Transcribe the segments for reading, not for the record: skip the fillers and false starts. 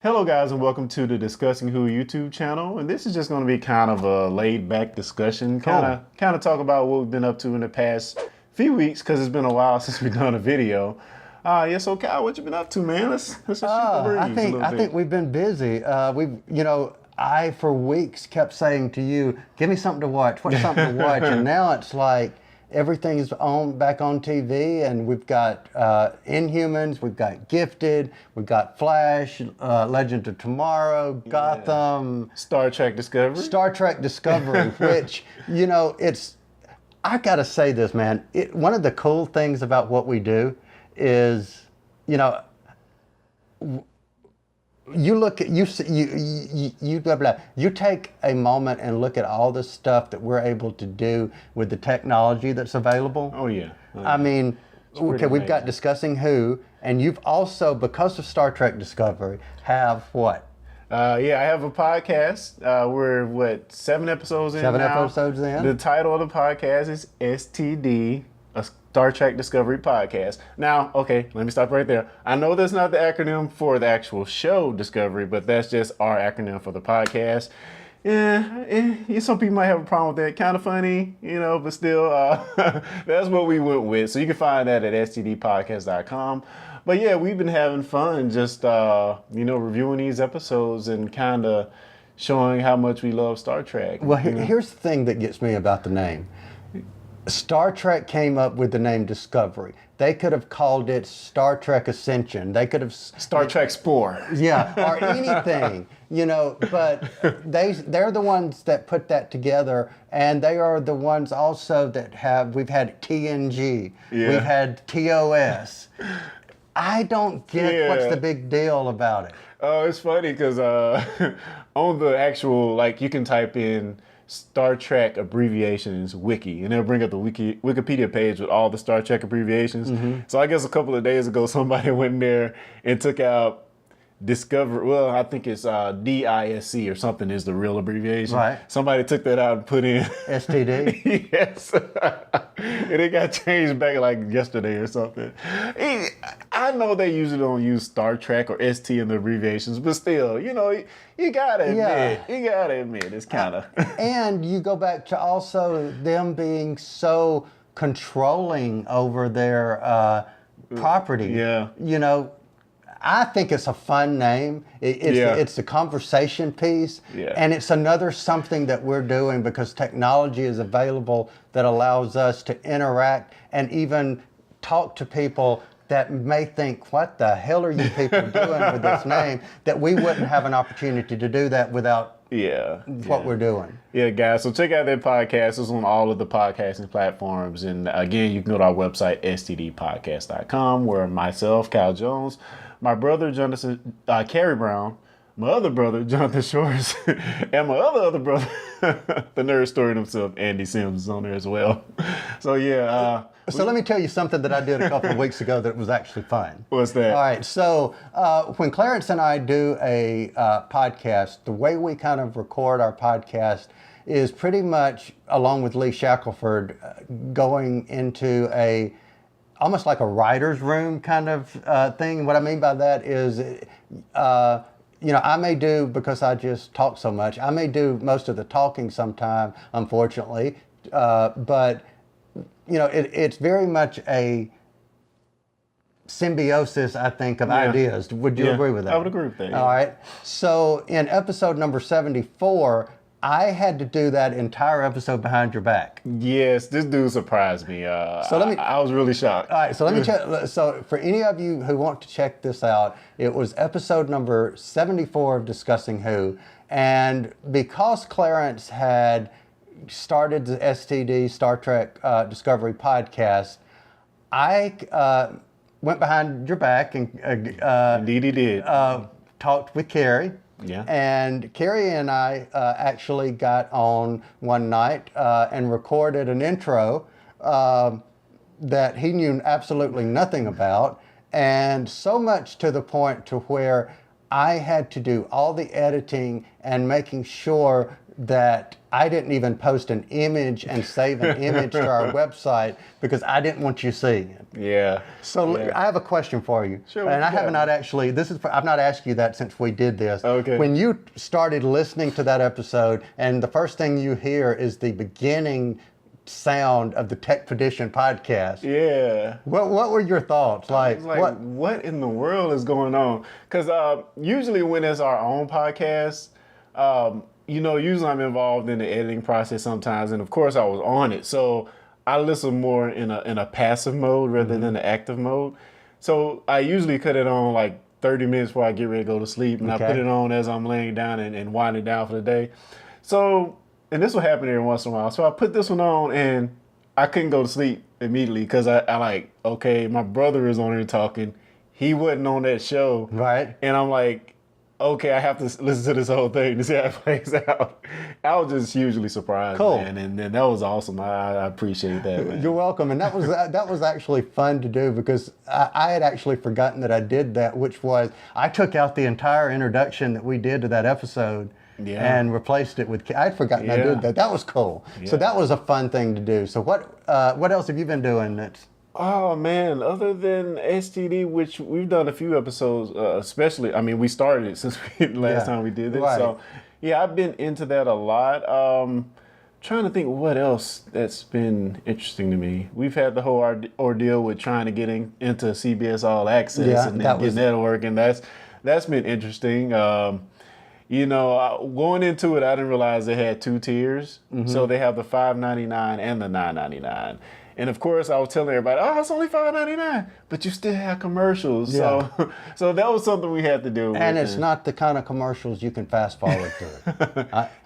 Hello guys and welcome to the Discussing Who YouTube channel, and this is just going to be kind of a laid back discussion, kind of talk about what we've been up to in the past few weeks because it's been a while since we've done a video. Yeah, so Kyle, what you been up to, man? Let's just shoot the breeze a little bit. I think we've been busy. I for weeks kept saying to you, "Give me something to watch. What's something to watch?" And now it's like everything's back on TV, and we've got Inhumans, we've got Gifted, we've got Flash, Legend of Tomorrow, Gotham, Star Trek Discovery. Which it's. I gotta say this, man. One of the cool things about what we do is, you look at you take a moment and look at all the stuff that we're able to do with the technology that's available. Oh yeah. I mean, okay, we've got Discussing Who, and you've also, because of Star Trek Discovery, have what? Yeah, I have a podcast. We're 7 episodes in now. 7 episodes in. The title of the podcast is STD, a Star Trek Discovery podcast. Now, okay, let me stop right there. I know that's not the acronym for the actual show Discovery, but that's just our acronym for the podcast. Yeah, some people might have a problem with that. Kind of funny, but still, that's what we went with. So you can find that at stdpodcast.com. But yeah, we've been having fun just, reviewing these episodes and kind of showing how much we love Star Trek. Well, here's the thing that gets me about the name. Star Trek came up with the name Discovery. They could have called it Star Trek Ascension. They could have Star Trek Spore. Yeah, or anything, but they're the ones that put that together, and they are the ones also that we've had TNG, we've had TOS. I don't get what's the big deal about it. Oh, it's funny because on the actual, you can type in Star Trek abbreviations wiki, and they'll bring up the Wikipedia page with all the Star Trek abbreviations. Mm-hmm. So I guess a couple of days ago, somebody went in there and took out Discover. Well, I think it's DISC or something is the real abbreviation. Right. Somebody took that out and put in STD. Yes. And it got changed back yesterday or something. I know they usually don't use Star Trek or ST in the abbreviations, but still, you gotta admit, it's kind of. And you go back to also them being so controlling over their property. Yeah. I think it's a fun name. It's a conversation piece, and it's another something that we're doing because technology is available that allows us to interact and even talk to people that may think, what the hell are you people doing with this name? That we wouldn't have an opportunity to do that without what we're doing. Yeah, guys, so check out that podcast. It's on all of the podcasting platforms. And again, you can go to our website, stdpodcast.com, where myself, Kyle Jones, my brother, Carrie Brown, my other brother, Jonathan Shores, and my other brother, the nerd story himself, Andy Sims, is on there as well. So, yeah. So let me tell you something that I did a couple of weeks ago that was actually fun. What's that? All right. So when Clarence and I do a podcast, the way we kind of record our podcast is pretty much, along with Lee Shackleford, going into almost like a writer's room kind of thing. What I mean by that is, I may do, because I just talk so much, I may do most of the talking sometime, unfortunately, but it's very much a symbiosis, I think, of ideas. Would you agree with that? I would agree with that. All right. So in episode number 74, I had to do that entire episode behind your back. Yes, this dude surprised me. I was really shocked. All right, so let me check. So for any of you who want to check this out, it was episode number 74 of Discussing Who. And because Clarence had started the STD, Star Trek Discovery podcast, I went behind your back and indeed he did. Talked with Carrie. Yeah. And Carrie and I actually got on one night and recorded an intro that he knew absolutely nothing about, and so much to the point to where I had to do all the editing and making sure that I didn't even post an image and save an image to our website because I didn't want you seeing it. Yeah. So yeah. I have a question for you. Sure, and I have yeah. not actually, I've not asked you that since we did this. Okay. When you started listening to that episode and the first thing you hear is the beginning sound of the Techpedition podcast. Yeah. What were your thoughts? Like, what in the world is going on? Because usually when it's our own podcast, usually I'm involved in the editing process sometimes, and of course I was on it, so I listen more in a passive mode rather than the active mode. So I usually cut it on like 30 minutes before I get ready to go to sleep, and I put it on as I'm laying down and winding down for the day. So, and this will happen every once in a while. So I put this one on, and I couldn't go to sleep immediately because I like, okay, my brother is on here talking. He wasn't on that show. Right. And I'm like, okay, I have to listen to this whole thing to see how it plays out. I was just hugely surprised, cool. man, and that was awesome. I appreciate that, man. You're welcome, and that was actually fun to do because I had actually forgotten that I did that, which was I took out the entire introduction that we did to that episode and replaced it with. I'd forgotten I did that. That was cool. Yeah. So that was a fun thing to do. So what else have you been doing that's? Oh man, other than STD, which we've done a few episodes, especially, I mean, we started it since last time we did it. Right. So yeah, I've been into that a lot. Trying to think what else that's been interesting to me. We've had the whole ordeal with trying to get into CBS All Access and getting that working. That's been interesting. Going into it, I didn't realize they had 2 tiers. Mm-hmm. So they have the $5.99 and the $9.99. And of course, I was telling everybody, "Oh, it's only $5.99, but you still have commercials." Yeah. So that was something we had to do. And it's not the kind of commercials you can fast forward through.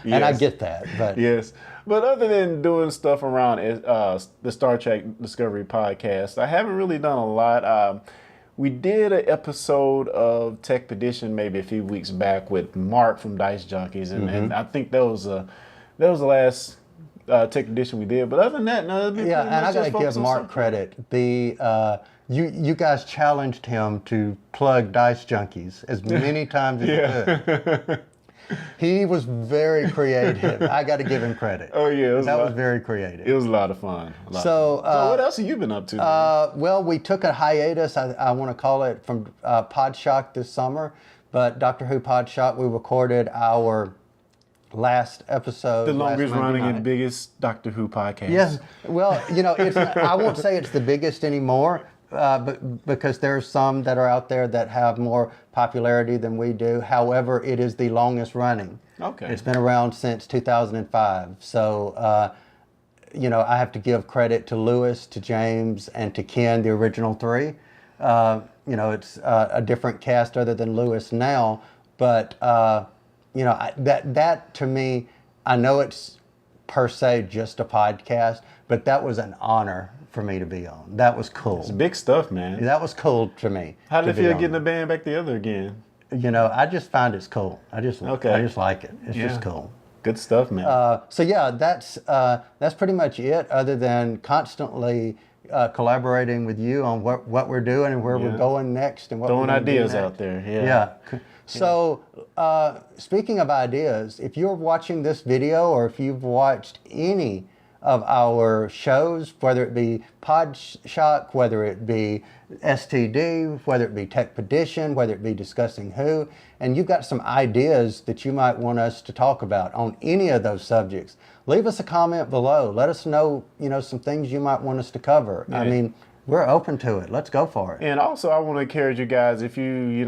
And I get that, but yes. But other than doing stuff around the Star Trek Discovery podcast, I haven't really done a lot. We did an episode of Techpedition maybe a few weeks back with Mark from Dice Junkies, and I think that was the last Techpedition we did. But other than that, no. And I gotta give Mark credit. You guys challenged him to plug Dice Junkies as many times as you could. He was very creative. I got to give him credit. Oh yeah, that was very creative. It was a lot of fun. So what else have you been up to? Well, we took a hiatus. I want to call it from Podshock this summer, but Doctor Who Podshock. We recorded our last episode. The longest running and biggest Doctor Who podcast. Yes. Well, I won't say it's the biggest anymore. But because there's some that are out there that have more popularity than we do. However, it is the longest running. Okay. It's been around since 2005. So, I have to give credit to Lewis, to James, and to Ken, the original 3. It's a different cast other than Lewis now. But, that to me, I know it's per se just a podcast, but that was an honor for me to be on. That was cool. It's big stuff, man. That was cool to me. How did it feel getting the band back together again? I just find it's cool. I just like it. It's just cool. Good stuff, man. That's pretty much it. Other than constantly collaborating with you on what we're doing and where we're going next and what throwing we're ideas out there. Yeah. So, speaking of ideas, if you're watching this video or if you've watched any of our shows, whether it be Podshock, whether it be STD, whether it be Techpedition, whether it be Discussing Who, and you've got some ideas that you might want us to talk about on any of those subjects, leave us a comment below. Let us know, some things you might want us to cover. Yeah. I mean, we're open to it. Let's go for it. And also, I want to encourage you guys, if you,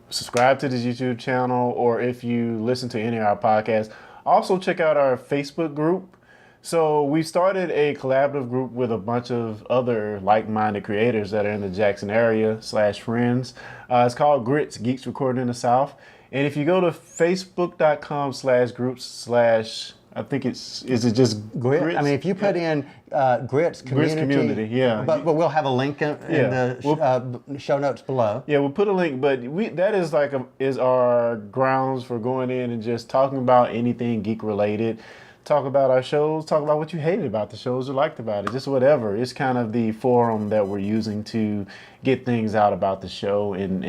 subscribe to this YouTube channel, or if you listen to any of our podcasts, also check out our Facebook group. So we started a collaborative group with a bunch of other like-minded creators that are in the Jackson area /friends. It's called GRITS, Geeks Recording in the South. And if you go to facebook.com/groups/ I think is it just GRITS? I mean, if you put in GRITS community, yeah. But we'll have a link in the show notes below. Yeah, we'll put a link. But that is is our grounds for going in and just talking about anything geek related. talk about our shows, talk about what you hated about the shows or liked about it, just whatever. It's kind of the forum that we're using to get things out about the show, and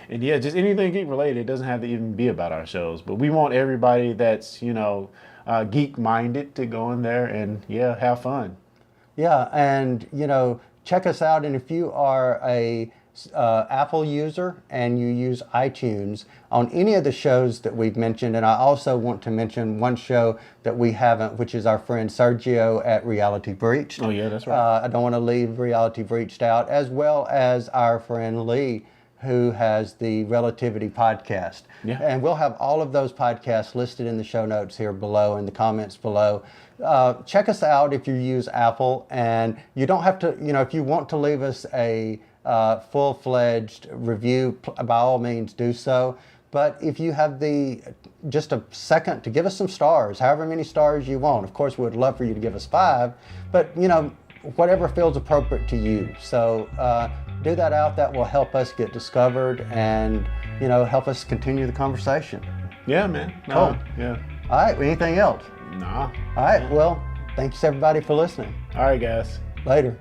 yeah, just anything geek related. It doesn't have to even be about our shows, but we want everybody that's geek minded to go in there and have fun. Yeah, and check us out. And if you are a Apple user and you use iTunes, on any of the shows that we've mentioned, and I also want to mention one show that we haven't, which is our friend Sergio at Reality Breached. Oh yeah, that's right. I don't want to leave Reality Breached out, as well as our friend Lee, who has the Relativity podcast. Yeah. And we'll have all of those podcasts listed in the show notes here below, in the comments below. Check us out if you use Apple, and you don't have to, if you want to leave us a full-fledged review, by all means do so. But if you have just a second to give us some stars, however many stars you want. Of course, we would love for you to give us 5, but whatever feels appropriate to you. So do that out. That will help us get discovered and help us continue the conversation. Yeah, man. Cool. Yeah. All right. Anything else? Nah. All right. Well, thanks everybody for listening. All right, guys. Later.